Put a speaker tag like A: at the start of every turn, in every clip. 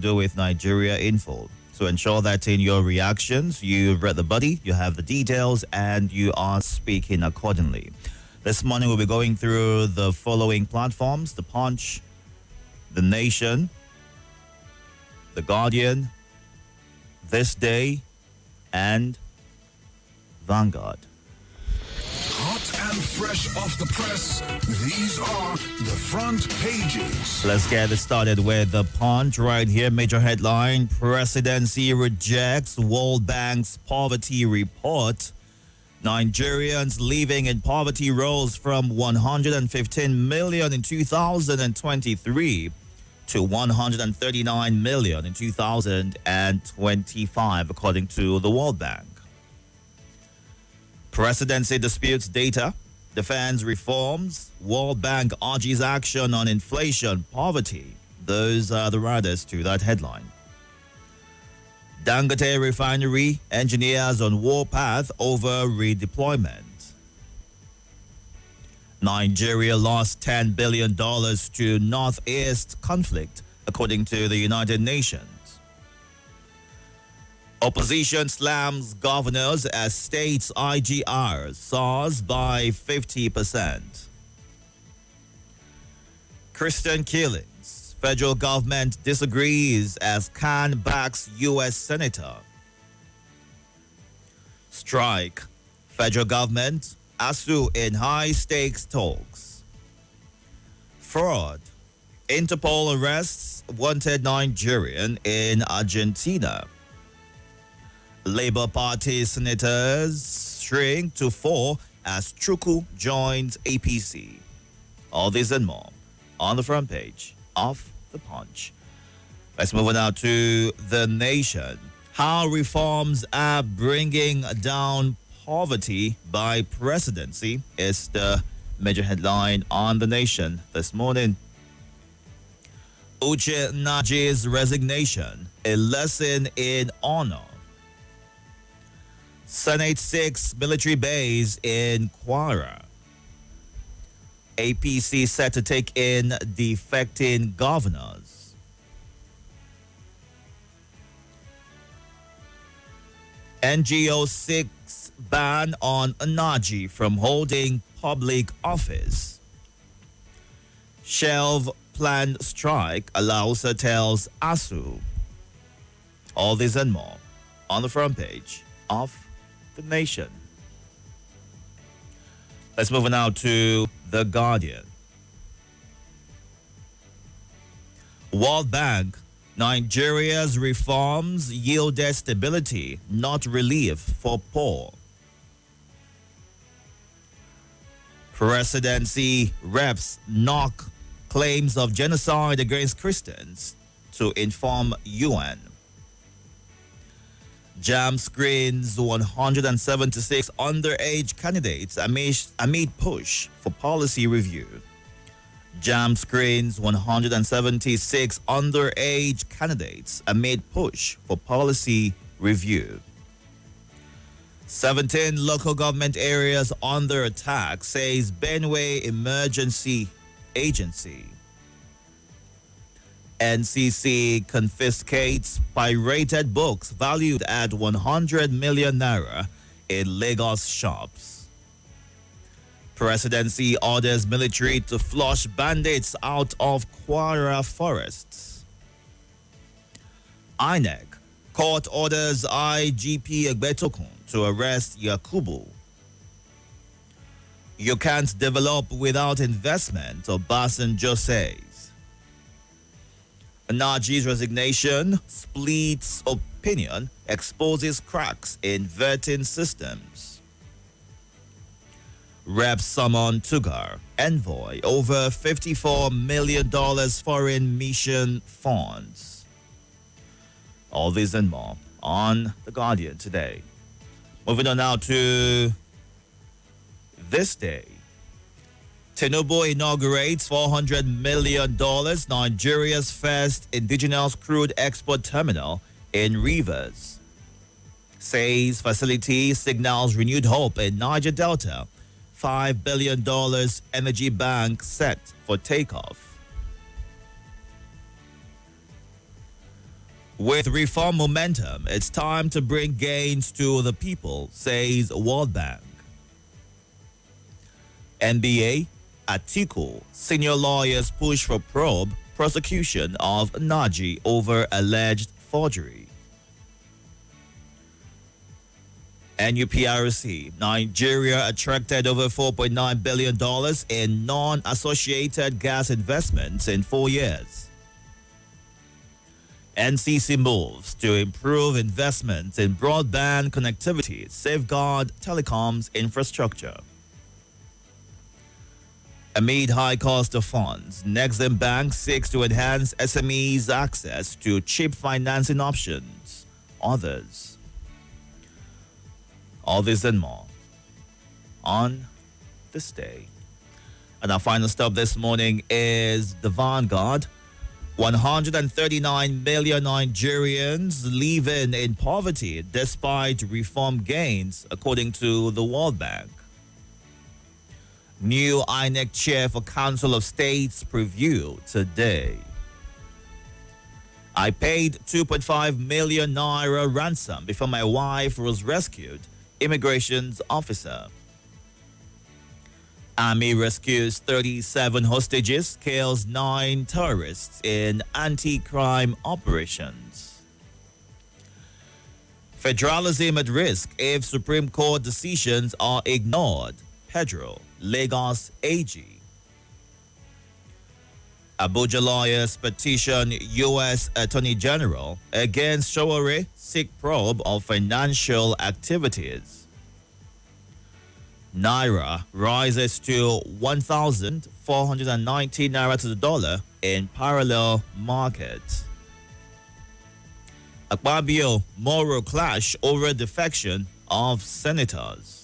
A: do with Nigeria info. So ensure that in your reactions, you've read the body, you have the details, and you are speaking accordingly. This morning, we'll be going through the following platforms: The Punch, The Nation, The Guardian, This Day, and Vanguard.
B: Hot and fresh off the press, these are the front pages.
A: Let's get it started with The Punch right here. Major headline: Presidency rejects World Bank's poverty report. Nigerians living in poverty rose from 115 million in 2023 to 139 million in 2025, according to the World Bank. Presidency disputes data, defends reforms, World Bank urges action on inflation, poverty. Those are the riders to that headline. Dangote refinery, engineers on warpath over redeployment. Nigeria lost $10 billion to Northeast conflict, according to the United Nations. Opposition slams governors as states IGR soars by 50%. Christian killings. Federal government disagrees as Khan backs U.S. senator. Strike. Federal government, ASU in high-stakes talks. Fraud. Interpol arrests wanted Nigerian in Argentina. Labour Party senators shrink to 4 as Chukwu joins APC. All this and more on the front page of The Punch. Let's move on now to The Nation. How reforms are bringing down poverty by presidency is the major headline on The Nation this morning. Uche Naji's resignation, a lesson in honor. Senate 6 military base in Kwara. APC set to take in defecting governors. NGO 6 ban on Naji from holding public office. Shelve planned strike allows hotels ASU. All this and more on the front page of The Nation. Let's move on now to The Guardian. World Bank: Nigeria's reforms yielded stability, not relief for poor. Presidency reps knock claims of genocide against Christians to inform UN. JAM screens 176 underage candidates amid push for policy review. JAM screens 176 underage candidates amid push for policy review. 17 local government areas under attack, says Benue Emergency Agency. NCC confiscates pirated books valued at 100 million naira in Lagos shops. Presidency orders military to flush bandits out of Kwara forests. INEC: court orders IGP Egbetokun to arrest Yakubu. You can't develop without investment, Obasanjo says. Naji's resignation splits opinion, exposes cracks in vetting systems. Rep summon Tugar, envoy over $54 million foreign mission funds. All this and more on The Guardian today. Moving on now to This Day. Tinubu inaugurates $400 million Nigeria's first indigenous crude export terminal in Rivers. Says facility signals renewed hope in Niger Delta. $5 billion energy bank set for takeoff. With reform momentum, it's time to bring gains to the people, says World Bank. NBA, Atiku, senior lawyers push for probe prosecution of Naji over alleged forgery. NUPRC, Nigeria attracted over $4.9 billion in non-associated gas investments in 4 years. NCC moves to improve investments in broadband connectivity, safeguard telecoms infrastructure. Amid high cost of funds, Nexim Bank seeks to enhance SMEs' access to cheap financing options. Others. All this and more on this day. And our final stop this morning is the Vanguard. 139 million Nigerians living in poverty despite reform gains, according to the World Bank. New INEC chair for Council of States preview today. I paid 2.5 million naira ransom before my wife was rescued. Immigrations officer. Army rescues 37 hostages, kills 9 terrorists in anti-crime operations. Federalism at risk if Supreme Court decisions are ignored. Pedro, Lagos AG. Abuja lawyers petition U.S. Attorney General against Showore, seek probe of financial activities. Naira rises to 1,490 naira to the dollar in parallel market. Akpabio, Moro clash over defection of senators.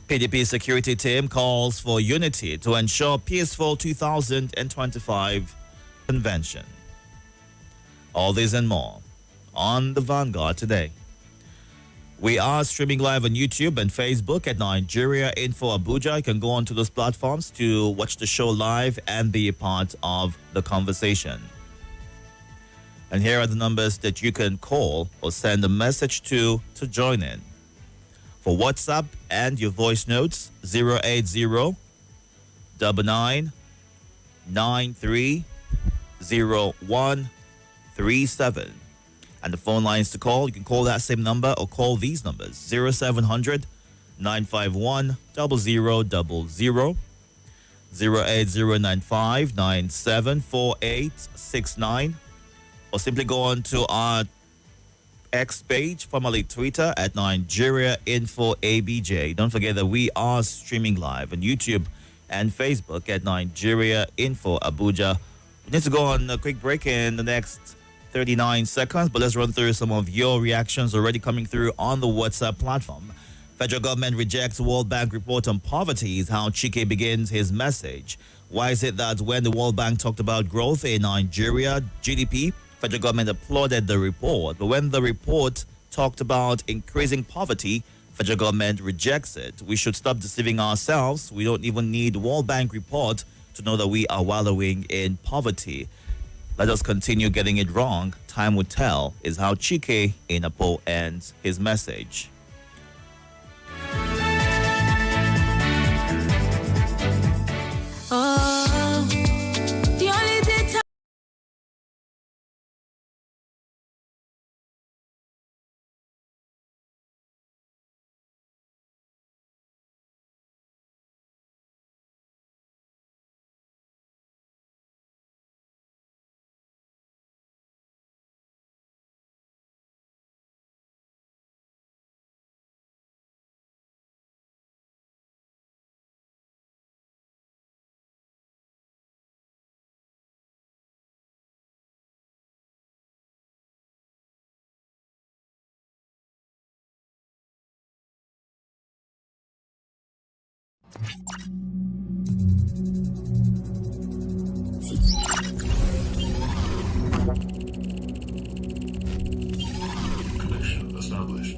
A: PDP security team calls for unity to ensure peaceful 2025 convention. All this and more on the Vanguard today. We are streaming live on YouTube and Facebook at Nigeria Info Abuja. You can go onto those platforms to watch the show live and be a part of the conversation. And here are the numbers that you can call or send a message to join in. For WhatsApp and your voice notes, 080 99 93 0137. And the phone lines to call, you can call that same number or call these numbers, 0700 951 0000, 08095 974869, or simply go on to our X page, formerly Twitter, at Nigeria Info ABJ. Don't forget that we are streaming live on YouTube and Facebook at Nigeria Info Abuja. We need to go on a quick break in the next 39 seconds, but let's run through some of your reactions already coming through on the WhatsApp platform. Federal government rejects World Bank report on poverty is how Chike begins his message. Why is it that when the World Bank talked about growth in Nigeria, GDP, federal government applauded the report, but when the report talked about increasing poverty, federal government rejects it? We should stop deceiving ourselves. We don't even need World Bank report to know that we are wallowing in poverty. Let us continue getting it wrong. Time will tell, is how Chike Inapo ends his message.
B: Connection established.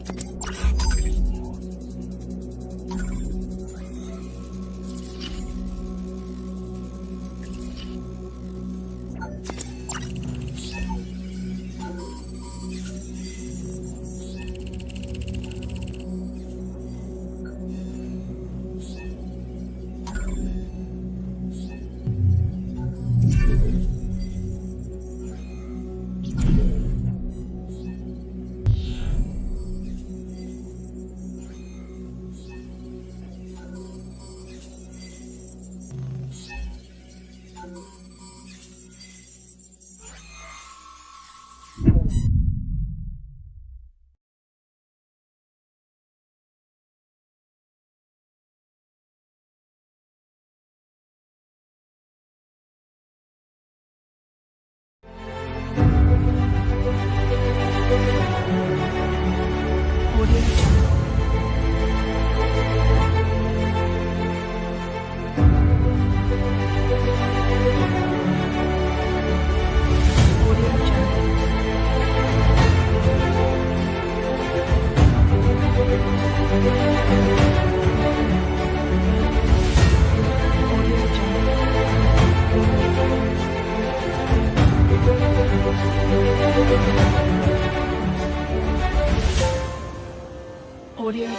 C: Audio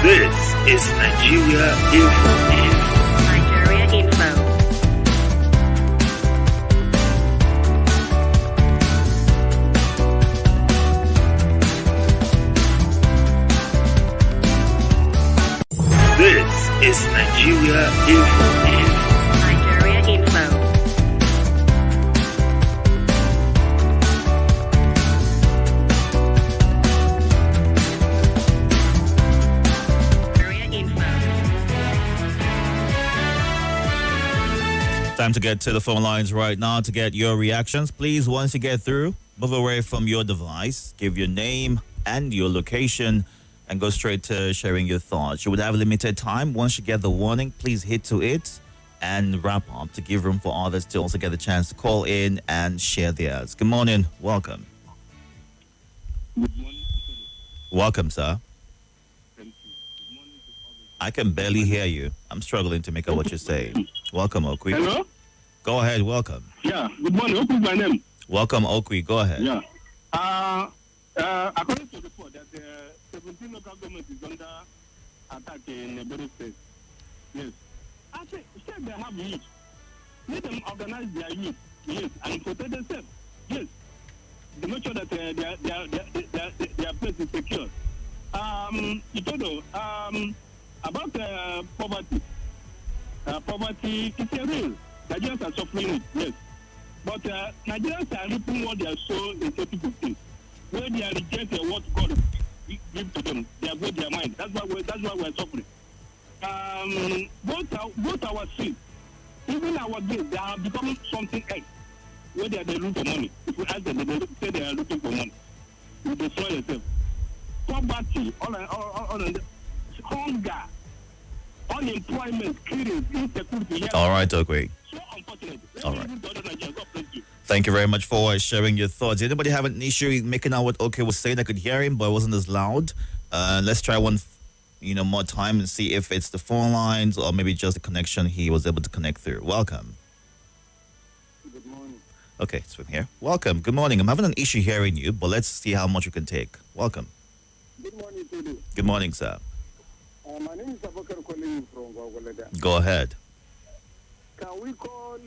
D: This is Nigeria Info.
E: Nigeria Info.
D: This is Nigeria Info.
E: Nigeria Info. Nigeria Info.
A: Time to get to the phone lines right now to get your reactions. Please, once you get through, move away from your device, give your name and your location, and go straight to sharing your thoughts. You would have limited time. Once you get the warning, please hit to it and wrap up to give room for others to also get a chance to call in and share theirs. Good morning. Welcome. Welcome, sir. I can barely hear you. I'm struggling to make out what you're saying. Welcome, Okwi.
F: Hello?
A: Go ahead. Welcome.
F: Yeah, good morning. What is my name?
A: Welcome, Okwi. Go ahead.
F: Yeah. According to the report, that 17 local governments is under attack in the Border State. Yes. I say they have youth. Let them organize their youth. Yes, and protect themselves. Yes. To make sure that their place is secure. Itodo, about poverty. Poverty is a real. Nigerians are suffering it, yes. But Nigerians are reaping what they are sowing in 2015. Where they are rejecting what God give to them, they have got their mind. That's why we're suffering. Both our streets, even our gates, they are becoming something else. Where they are looking for money. If we ask them, they say they are looking for money. You destroy yourself. Poverty, hunger, unemployment, killing, insecurity.
A: All right, Okwi.
F: So unfortunate.
A: All right.
F: God bless you.
A: Thank you very much for sharing your thoughts. Anybody have an issue making out what Okwi was saying? I could hear him, but it wasn't as loud. Let's try one, more time and see if it's the phone lines or maybe just the connection he was able to connect through. Welcome.
F: Good morning.
A: Okay, it's from here. Welcome. Good morning. I'm having an issue hearing you, but let's see how much you can take. Welcome.
F: Good morning, Itodo.
A: Good morning, sir.
F: My name is Abakar calling from Gwagwalada.
A: Go ahead.
F: Can we call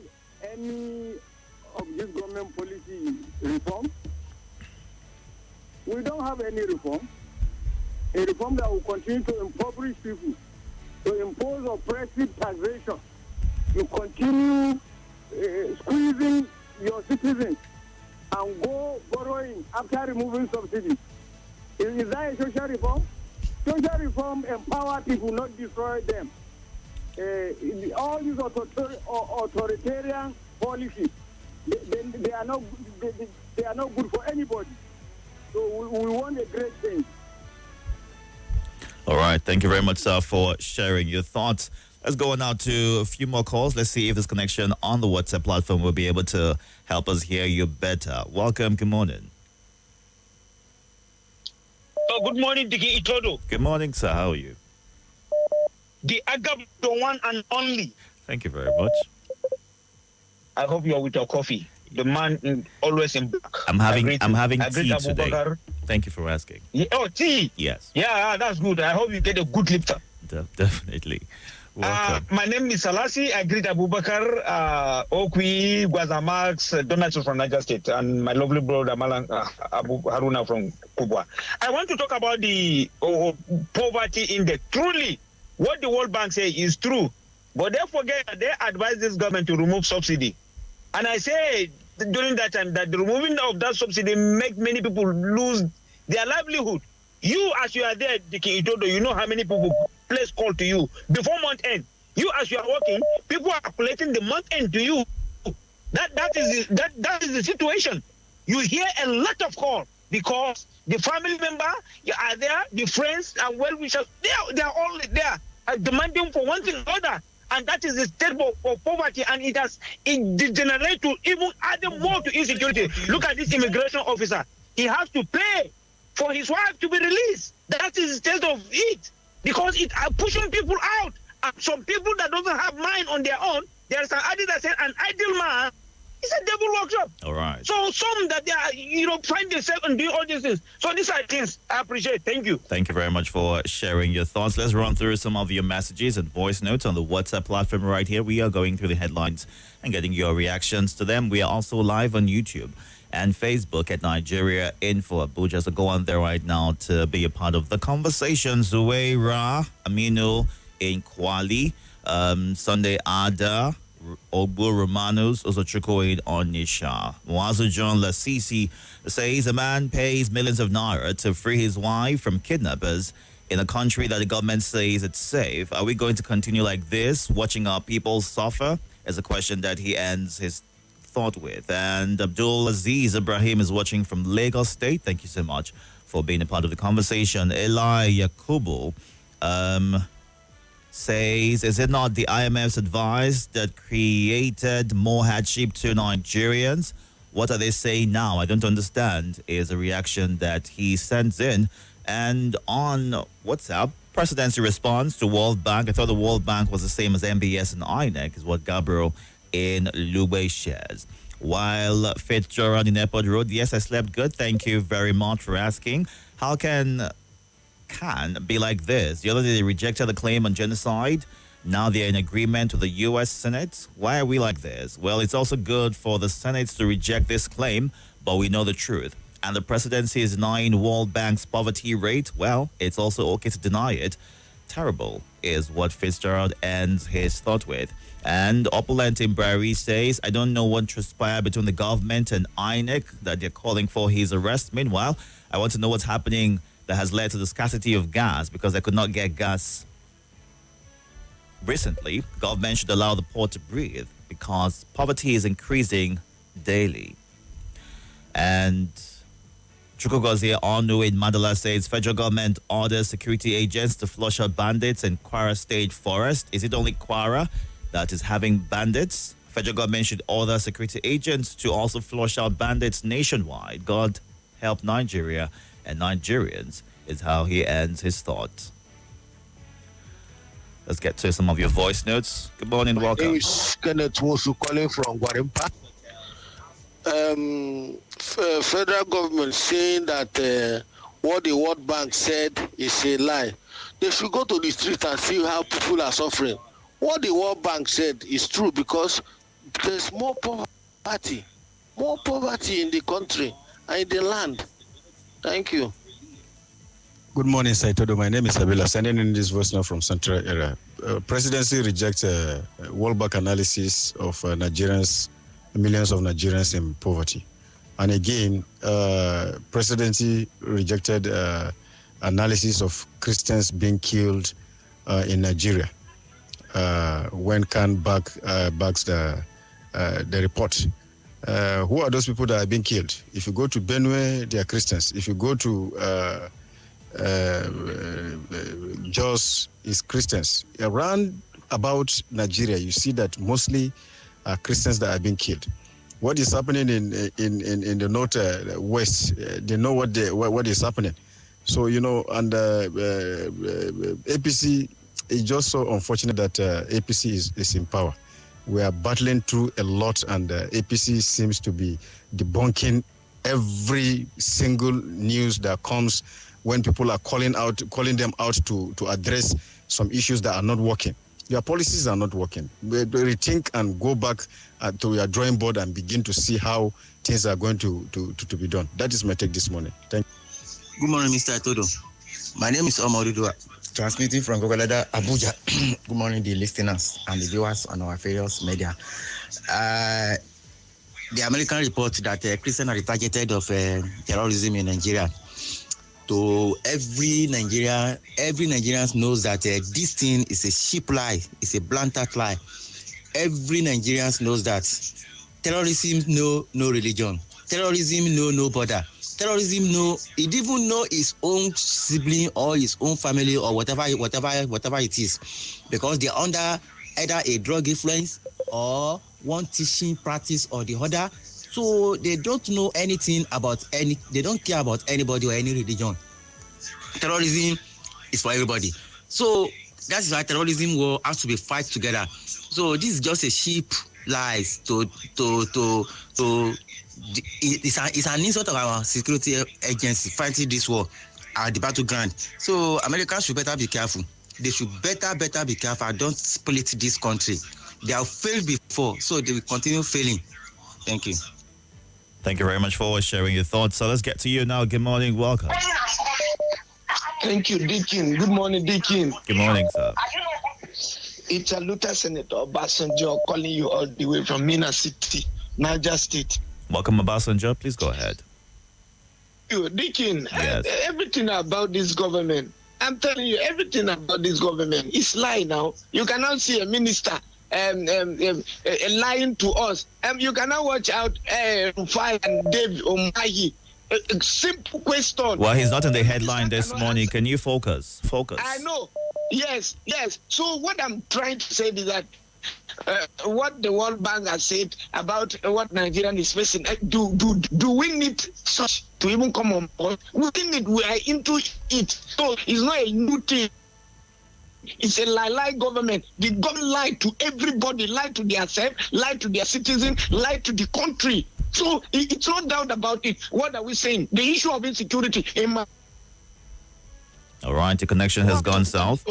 F: any of this government policy reform? We don't have any reform. A reform that will continue to impoverish people, to impose oppressive taxation, to continue squeezing your citizens and go borrowing after removing subsidies. Is that a social reform? Social reform empower people, not destroy them. All these authoritarian policies, they are not good for anybody. So we want a great change.
A: All right. Thank you very much, sir, for sharing your thoughts. Let's go now to a few more calls. Let's see if this connection on the WhatsApp platform will be able to help us hear you better. Welcome. Good morning.
G: Good morning, Diki Itodo.
A: Good morning, sir. How are you?
G: The Agab, the one and only.
A: Thank you very much.
G: I hope you are with your coffee. The man always in black.
A: I'm having tea
G: Abu
A: today.
G: Bakar.
A: Thank you for asking.
G: Yeah, tea.
A: Yes,
G: Yeah, that's good. I hope you get a good lifter.
A: definitely. Welcome.
G: My name is Salasi. I greet Abu Bakar, Okwi, Guazamax, Donuts from Niger State, and my lovely brother Malang Abu Haruna from Kubwa. I want to talk about the poverty index. Truly, what the World Bank says is true, but they forget they advise this government to remove subsidy. And I say during that time that the removing of that subsidy make many people lose their livelihood. You, as you are there, Diki Itodo, you know how many people place call to you before month end. You, as you are working, people are collecting the month end to you. That is the situation. You hear a lot of call because the family member you are there, the friends and well wishers, they are all there demanding for one thing or other. And that is the state of poverty, and it degenerates to even add more to insecurity. Look at this immigration officer. He has to pay for his wife to be released. That is the state of it. Because it are pushing people out. And some people that doesn't have mind on their own, there's an idea that said an ideal man is a devil workshop.
A: All right.
G: So some that they are, find themselves and do all these things. So these are things I appreciate. Thank you.
A: Thank you very much for sharing your thoughts. Let's run through some of your messages and voice notes on the WhatsApp platform right here. We are going through the headlines and getting your reactions to them. We are also live on YouTube and Facebook at Nigeria Info Abuja. So go on there right now to be a part of the conversation. Zuwaira Aminu in Kwali, Sunday Ada, Ogbu Romanus, Osochuko in Onisha. Mwazu John Lasisi says a man pays millions of naira to free his wife from kidnappers in a country that the government says it's safe. Are we going to continue like this, watching our people suffer? Is a question that he ends his thought with. And Abdul Aziz Ibrahim is watching from Lagos State. Thank you so much for being a part of the conversation. Eli Yakubu says, is it not the IMF's advice that created more hardship to Nigerians? What are they saying now? I don't understand, is a reaction that he sends in. And on WhatsApp, presidency response to World Bank. I thought the World Bank was the same as MBS and INEC, is what Gabriel in Lube shares. While Fitzgerald in Airport Road, yes, I slept good. Thank you very much for asking. How can be like this? The other day they rejected the claim on genocide. Now they're in agreement with the U.S. Senate. Why are we like this? Well, it's also good for the Senate to reject this claim, but we know the truth. And the presidency is denying World Bank's poverty rate. Well, it's also okay to deny it. Terrible is what Fitzgerald ends his thought with. And Opulent Imbari says, I don't know what transpired between the government and INEC that they're calling for his arrest. Meanwhile, I want to know what's happening that has led to the scarcity of gas because they could not get gas recently. Government should allow the poor to breathe because poverty is increasing daily. And Chukwugozie Onu in Mandala says federal government orders security agents to flush out bandits in Kwara State Forest. Is it only Kwara that is having bandits? Federal government should order security agents to also flush out bandits nationwide. God help Nigeria and Nigerians, is how he ends his thought. Let's get to some of your voice notes. Good morning, welcome.
C: My name is Kenneth Wosu calling from Gwarimpa. Federal government saying that what the World Bank said is a lie. They should go to the street and see how people are suffering. What the World Bank said is true because there's more poverty in the country and in the land. Thank you.
H: Good morning, Itodo. My name is Abila, sending in this voice now from Central Area. Presidency rejects World Bank analysis of millions of Nigerians in poverty. And again, presidency rejected analysis of Christians being killed in Nigeria when Khan backs the report. Who are those people that are being killed? If you go to Benue, they are Christians. If you go to Jos, is Christians. Around about Nigeria, you see that mostly are Christians that are being killed. What is happening in the north west? They know what is happening. So and APC is just so unfortunate that APC is in power. We are battling through a lot, and APC seems to be debunking every single news that comes when people are calling them out to address some issues that are not working. Your policies are not working. We rethink and go back to your drawing board and begin to see how things are going to be done. That is my take this morning. Thank you.
I: Good morning, Mr. Itodo. My name is Omar Udua, transmitting from Gogolada, Abuja. Good morning, the listeners and the viewers on our various media. The American report that Christians are targeted of terrorism in Nigeria. To every Nigerian knows that this thing is a cheap lie. It's a blatant lie. Every Nigerian knows that terrorism no religion. Terrorism no border. Terrorism it even know his own sibling or his own family or whatever it is, because they're under either a drug influence or one teaching practice or the other So they don't know anything about they don't care about anybody or any religion. Terrorism is for everybody. So that's why terrorism will have to be fight together. So this is just a cheap lies it's an insult of our security agency fighting this war at the battleground. So Americans should better be careful. They should better be careful and don't split this country. They have failed before, so they will continue failing. Thank you.
A: Thank you very much for sharing your thoughts. So let's get to you now. Good morning. Welcome.
J: Thank you, Deacon. Good morning, Deacon.
A: Good morning, sir.
J: It's a Luther Senator Obasanjo calling you all the way from Mina City, Niger State.
A: Welcome, Obasanjo. Please go ahead.
J: You, Deacon,
A: yes.
J: Everything about this government, I'm telling you, everything about this government is lie now. You cannot see a minister lying to us. You cannot watch out Rufai and Dave Omahi. A simple question.
A: Well, he's not in the headline this morning. Can you focus? Focus.
J: I know. Yes. So what I'm trying to say is that what the World Bank has said about what Nigeria is facing, do we need such to even come on board? We are into it. So it's not a new thing. It's a lie government. The government lied to everybody, lied to themselves, lied to their citizens, lied to the country. So it's no doubt about it. What are we saying? The issue of insecurity.
A: All right, the connection has gone south.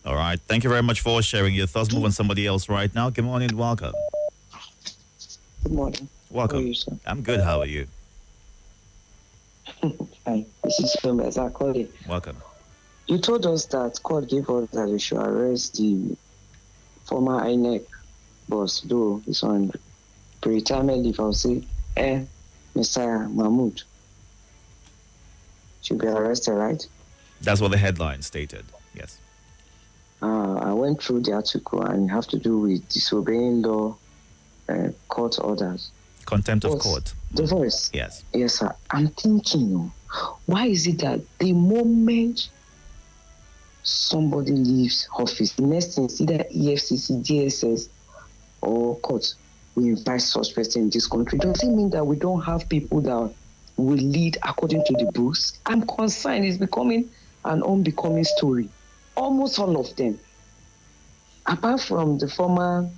A: All right, thank you very much for sharing your thoughts. Move on somebody else right now. Good morning, welcome.
K: Good morning.
A: Welcome.
K: How are you, sir?
A: I'm good, how are you?
K: Hi, this is Femeza Kole.
A: Welcome.
K: You told us that court gave us that we should arrest the former INEC boss, though he's on pre-retirement leave. I'll say, Mr. Mahmoud should be arrested, right?
A: That's what the headline stated, yes.
K: I went through the article and it have to do with disobeying law, court orders.
A: Contempt of court.
K: The voice.
A: Yes.
K: Yes, sir. I'm thinking, why is it that the moment somebody leaves office, the next thing is either EFCC, DSS, or court will invite suspects in this country? Does it mean that we don't have people that will lead according to the books? I'm concerned it's becoming an unbecoming story. Almost all of them. Apart from the former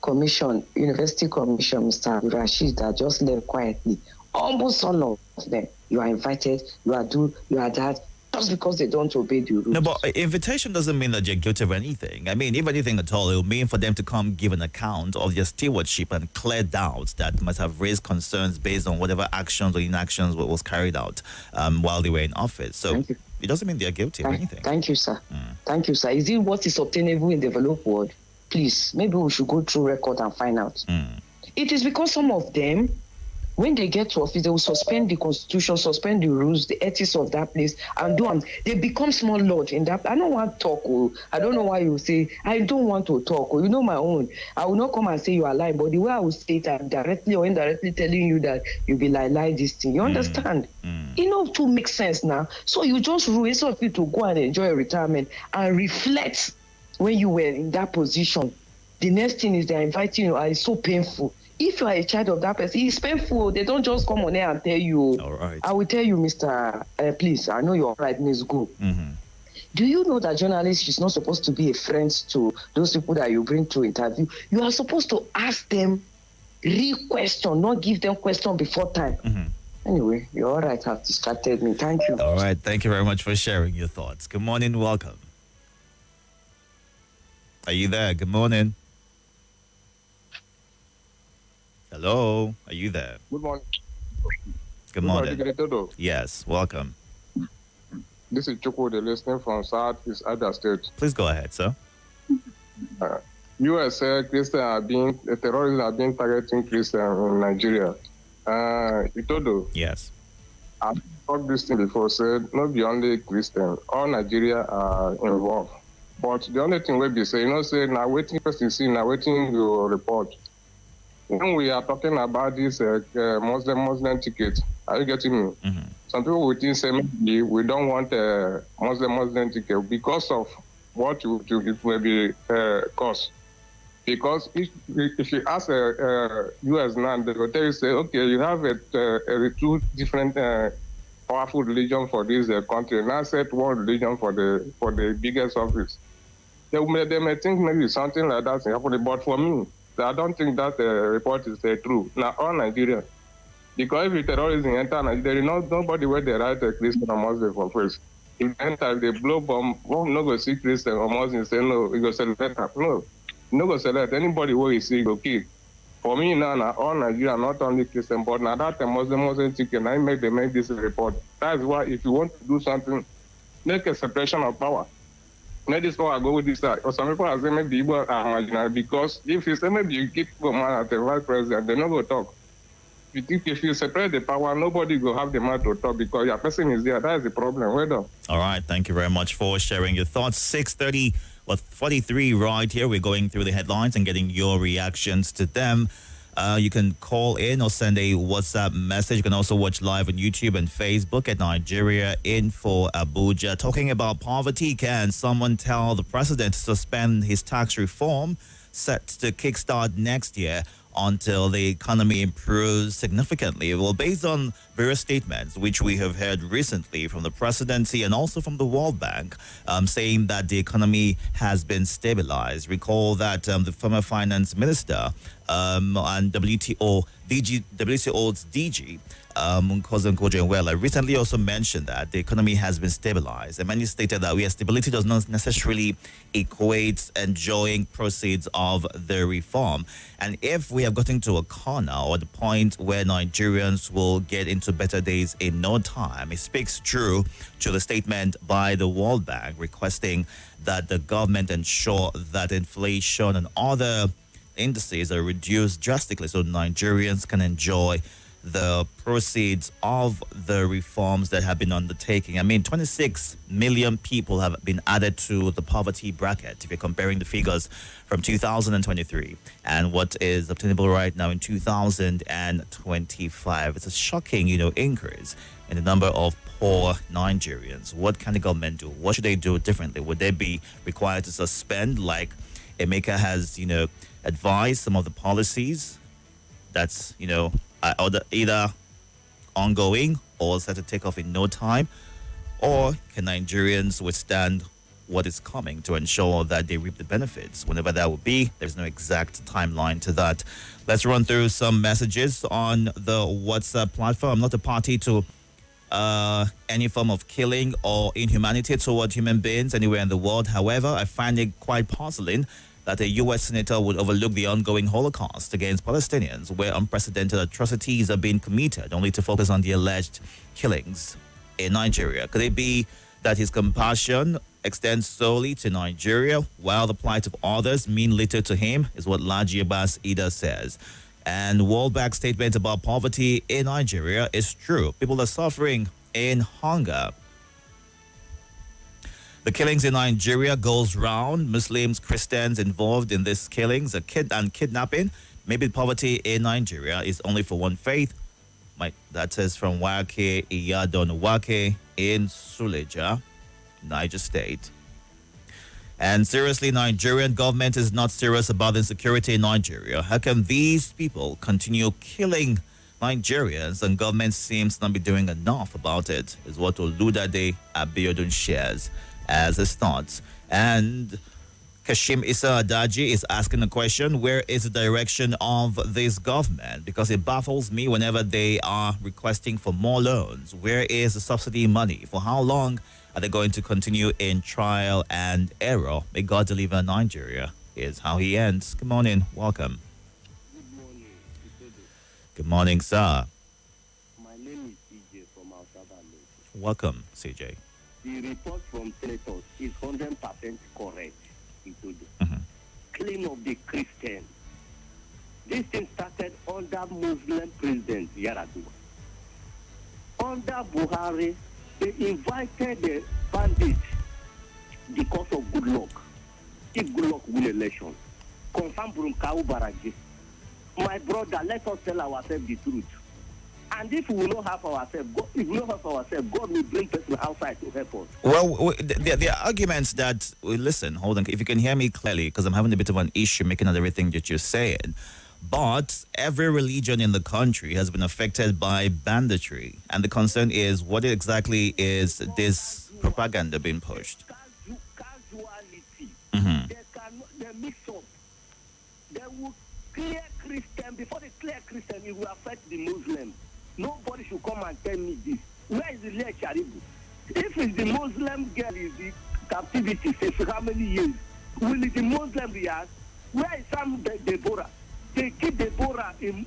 K: commission, University Commission, Mr. Rashid, that just left quietly. Almost all of them. You are invited, you are that, just because they don't obey the rules.
A: No, but invitation doesn't mean that you're guilty of anything. I mean, if anything at all, it will mean for them to come give an account of their stewardship and clear doubts that must have raised concerns based on whatever actions or inactions was carried out while they were in office. So it doesn't mean they're guilty of anything.
K: Thank you, sir. Thank you, sir. Is it what is obtainable in the developed world? Please, maybe we should go through record and find out. It is because some of them, when they get to office, they will suspend the constitution, suspend the rules, the ethics of that place, and do them. They become small lord in that. I don't want to talk. I don't know why you say, I don't want to talk. You know my own. I will not come and say you are lying, but the way I will say it, I'm directly or indirectly telling you that you be lie this thing. You understand? You know, to make sense now. So you just rule, instead of you to go and enjoy your retirement and reflect when you were in that position. The next thing is they're inviting you, and it's so painful. If you are a child of that person, it's painful. They don't just come on air and tell you.
A: All right.
K: I will tell you, Mr. Please, I know you're all right, Ms. Go. Do you know that journalists is not supposed to be a friend to those people that you bring to interview? You are supposed to ask them real question, not give them question before time. Anyway, you're all right. Have distracted me. Thank you.
A: All right. Thank you very much for sharing your thoughts. Good morning. Welcome. Are you there? Good morning. Hello, are you there?
L: Good morning.
A: Good morning.
L: Itodo.
A: Yes, welcome.
L: This is Choko, the listener from Southeast Ada State.
A: Please go ahead, sir.
L: U.S. Christians terrorists are being targeting Christians in Nigeria. Itodo.
A: Yes.
L: I've talked this thing before, said not be only Christian, all Nigeria are involved. But the only thing we be saying, say, now waiting person see, now waiting your report. When we are talking about this Muslim ticket, are you getting me? Some people will think, say, maybe we don't want a Muslim ticket because of what it may be cost. Because if you ask US now, they will tell you, say, okay, you have two different powerful religion for this country. Now set one religion for the biggest office. They may think maybe something like that is happening, but for me, I don't think that report is true. Now, all Nigeria, because if terrorism enter Nigeria, there is nobody where they write a Christian or Muslim for first. If they enter, they blow bomb, won't no go see Christian or Muslim say no, we go celebrate. No, no go select anybody where you see go kill. For me now, all Nigeria, not only Christian, but now that Muslim chicken, I make them make this report. That's why if you want to do something, make a separation of power. Let this power go with this side. Or some people are saying maybe Igbo are marginal, because if you say maybe you keep man at the vice president, they're not going to talk. If you separate the power, nobody will have the man to talk because your person is there. That is the problem. Well done.
A: All right. Thank you very much for sharing your thoughts. 6:30 or 43 right here. We're going through the headlines and getting your reactions to them. You can call in or send a WhatsApp message. You can also watch live on YouTube and Facebook at Nigeria Info Abuja. Talking about poverty, can someone tell the president to suspend his tax reform set to kickstart next year until the economy improves significantly? Well, based on various statements which we have heard recently from the presidency and also from the World Bank, saying that the economy has been stabilized. Recall that the former finance minister and WTO's DG, Nkosi Nkojo-Iweala, recently also mentioned that the economy has been stabilized. And many stated that stability does not necessarily equate enjoying proceeds of the reform. And if we have gotten to a corner or the point where Nigerians will get into better days in no time, it speaks true to the statement by the World Bank requesting that the government ensure that inflation and other indices are reduced drastically so Nigerians can enjoy the proceeds of the reforms that have been undertaken. I mean, 26 million people have been added to the poverty bracket if you're comparing the figures from 2023 and what is obtainable right now in 2025. It's a shocking, increase in the number of poor Nigerians. What can the government do? What should they do differently? Would they be required to suspend, like Emeka has, advised, some of the policies that's, either ongoing or set to take off in no time? Or can Nigerians withstand what is coming to ensure that they reap the benefits? Whenever that will be, there's no exact timeline to that. Let's run through some messages on the WhatsApp platform. I'm not a party to any form of killing or inhumanity toward human beings anywhere in the world. However, I find it quite puzzling that a U.S. senator would overlook the ongoing Holocaust against Palestinians, where unprecedented atrocities are being committed, only to focus on the alleged killings in Nigeria. Could it be that his compassion extends solely to Nigeria, while the plight of others mean little to him, is what Laji Abbas Ida says. And World Bank statement about poverty in Nigeria is true. People are suffering in hunger. The killings in Nigeria goes round. Muslims, Christians involved in these killings, and kidnapping. Maybe poverty in Nigeria is only for one faith. That is from Wake Iyadon Wake in Suleja, Niger State. And seriously, Nigerian government is not serious about insecurity in Nigeria. How can these people continue killing Nigerians and government seems not be doing enough about it? Is what Oludade Abiodun shares as his thoughts. And Kashim Issa Adaji is asking the question, where is the direction of this government? Because it baffles me whenever they are requesting for more loans. Where is the subsidy money? For how long are they going to continue in trial and error? May God deliver Nigeria, is how he ends. Good morning. Welcome.
F: Good morning.
A: Good morning, sir.
F: My name is CJ from Alsaba.
A: Welcome, CJ.
F: The report from senators is 100% correct. Itodo. Killing of the Christians. This thing started under Muslim President Yar'Adua. Under Buhari, they invited the bandits because of good luck. If good luck win election, confirm Burumkau Baraji. My brother, let us tell ourselves the truth. And if we will not have ourselves, if we don't have ourselves, God will bring people outside to help us.
A: Well, there are arguments that, listen, hold on, if you can hear me clearly, because I'm having a bit of an issue making out everything that you're saying. But every religion in the country has been affected by banditry. And the concern is, what exactly is this propaganda being pushed?
F: Casuality.
A: Mm-hmm.
F: They mix up. They will clear Christian. Before they clear Christian, it will affect the Muslim. Nobody should come and tell me this. Where is the Leah Charibu? If it's the Muslim girl is the captivity for how many years, will the Muslim react? Where is some Deborah? They keep Deborah in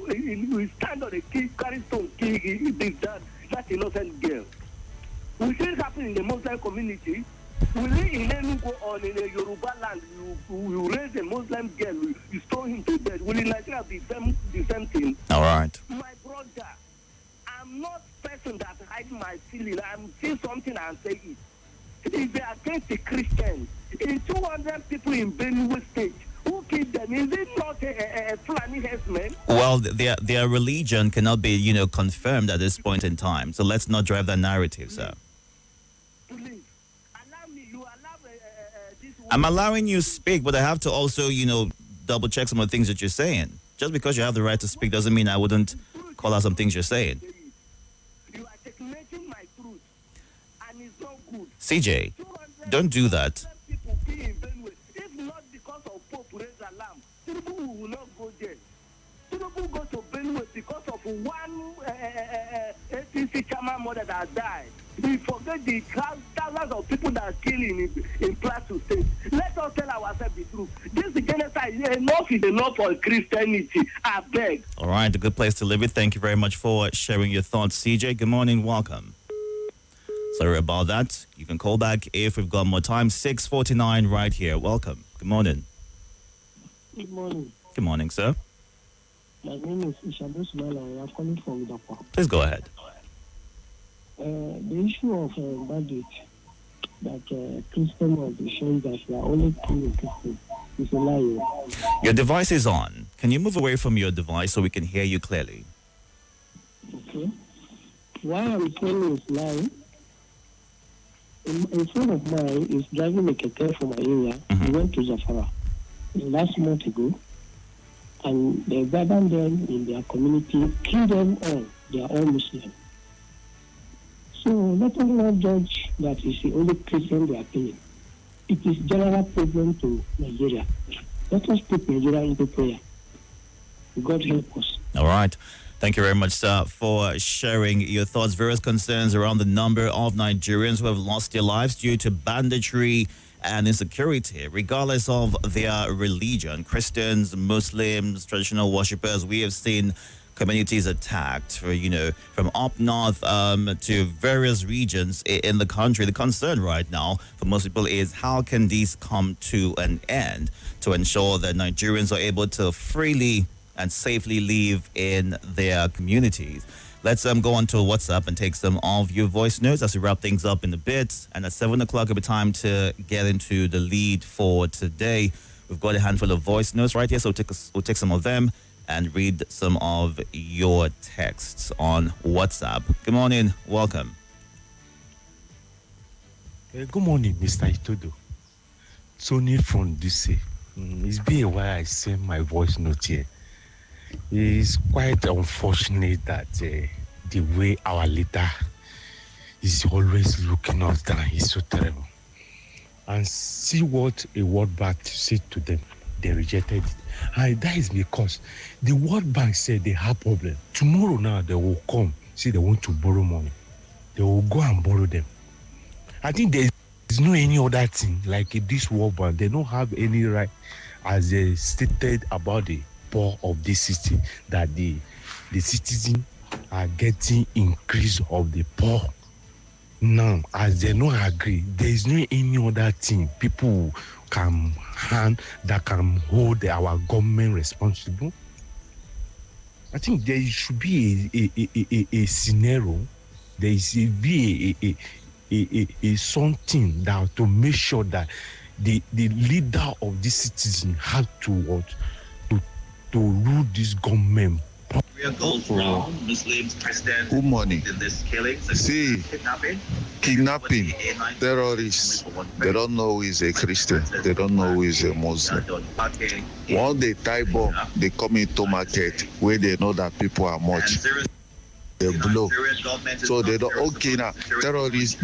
F: stand on the key, carry stone, that innocent girl. We see it happen in the Muslim community. Will it in any go on in a Yoruba land? You raise a Muslim girl, you stone him to death. Will in Nigeria be the same thing?
A: All right.
F: My brother, I'm not person that hide my feeling. I'm seeing something and say it. If they are against the Christians, in 200 people in Benue State, who killed them? Is it not a Fulani herdsman?
A: Well, their religion cannot be, confirmed at this point in time. So let's not drive that narrative, sir.
F: Please, allow me. You allow this.
A: I'm allowing you to speak, but I have to also, double check some of the things that you're saying. Just because you have the right to speak doesn't mean I wouldn't call out some things you're saying.
F: You are checkmating my truth, and it's not good.
A: CJ, don't do that.
F: People kill in Benue. If not because of Pope raise alarm, people will not go there. People go to Benue because of one APC chairman mother that died. We forget the thousands of people that are killing in Plateau State. Let us tell ourselves the truth. This genocide, enough is enough for Christianity. I beg.
A: All right, a good place to live it. Thank you very much for sharing your thoughts, CJ. Good morning, welcome. Sorry about that. You can call back if we've got more time. 6:49 right here. Welcome. Good morning.
M: Good morning.
A: Good morning, sir.
M: My name is Ishadu Sumala. I'm calling from Idapa.
A: Please go ahead.
M: The issue of bandit that Christian will be showing that we are only killing Christians is a lie.
A: Your device is on. Can you move away from your device so we can hear you clearly?
M: Okay. Why I'm saying it's lie? A friend of mine is driving a keke from my area. He went to Zafara last month ago, and they gathered them in their community, killed them all. They are all Muslim. So let us not judge that it's the only Christian they are killing. It is general problem to Nigeria. Let us put Nigeria into prayer. God help us.
A: All right. Thank you very much, sir, for sharing your thoughts. Various concerns around the number of Nigerians who have lost their lives due to banditry and insecurity, regardless of their religion. Christians, Muslims, traditional worshippers, we have seen communities attacked, from up north to various regions in the country. The concern right now for most people is how can these come to an end to ensure that Nigerians are able to freely and safely live in their communities. Let's go on to WhatsApp and take some of your voice notes as we wrap things up in a bit. And at 7 o'clock, it'll be time to get into the lead for today. We've got a handful of voice notes right here, so we'll take some of them and read some of your texts on WhatsApp. Good morning. Welcome.
N: Good morning, Mr. Itodo. Tony from DC. It's been a while I sent my voice note here. It's quite unfortunate that the way our leader is always looking us down is so terrible. And see what a World Bank said to them. They rejected it. And that is because the World Bank said they have problem. Tomorrow now they will come, see they want to borrow money. They will go and borrow them. I think there is no any other thing like this World Bank. They don't have any right, as they stated about the poor of this city, that the citizens are getting increase of the poor. Now, as they don't agree, there is no any other thing people can hand that can hold our government responsible. I think there should be a scenario. There should be a something that to make sure that the leader of this citizen have to rule this government
O: Good morning. See, kidnapping, terrorists, they don't know who is a Christian, they don't know who is a Muslim. Once they tie bomb, they come into market where they know that people are much. They blow. So they don't, okay now, terrorists,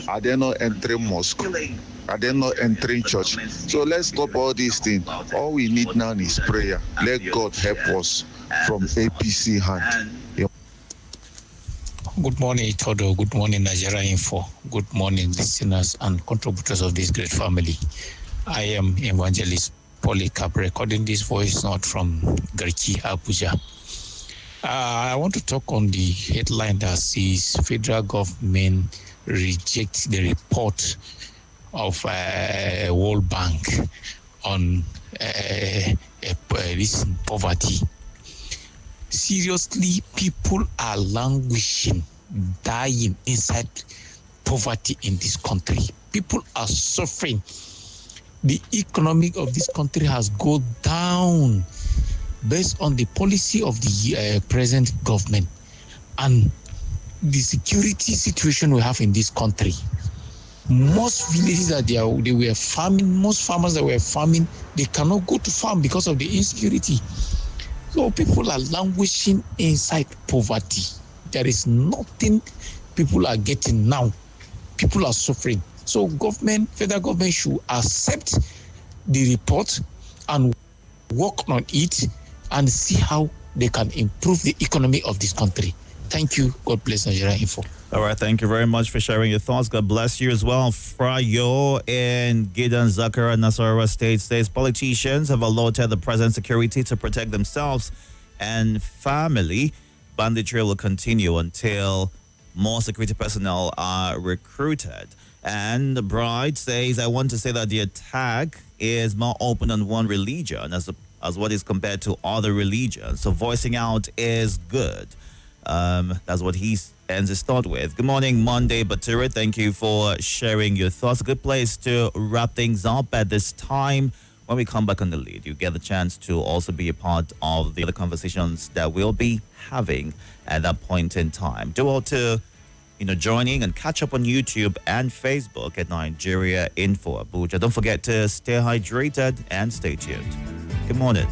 O: are they not entering mosque? Are they not entering church? So let's stop all these things. All we need now is prayer. Let God help us from APC hand.
P: Good morning, Itodo. Good morning, Nigeria Info. Good morning, listeners and contributors of this great family. I am Evangelist Polycarp, recording this voice note from Garki, Abuja. I want to talk on the headline that says federal government rejects the report of World Bank on this poverty. Seriously, people are languishing, dying inside poverty in this country. People are suffering. The economy of this country has gone down based on the policy of the present government and the security situation we have in this country. Most villages that they were farming, most farmers that were farming, they cannot go to farm because of the insecurity. So people are languishing inside poverty. There is nothing people are getting now. People are suffering. So federal government should accept the report and work on it and see how they can improve the economy of this country. Thank you. God bless Nigeria Info.
A: All right, thank you very much for sharing your thoughts. God bless you as well. Frayo and Gidan Zakara, Nasarawa states politicians have alerted the present security to protect themselves and family. Banditry will continue until more security personnel are recruited. And the bride says, I want to say that the attack is more open on one religion as what is compared to other religions. So voicing out is good. That's what he ends his thought with. Good morning, Monday Batura. Thank you for sharing your thoughts. A good place to wrap things up at this time. When we come back on the lead, you get the chance to also be a part of the other conversations that we'll be having at that point in time. Do all to joining and catch up on YouTube and Facebook at Nigeria Info Abuja. Don't forget to stay hydrated and stay tuned. Good morning.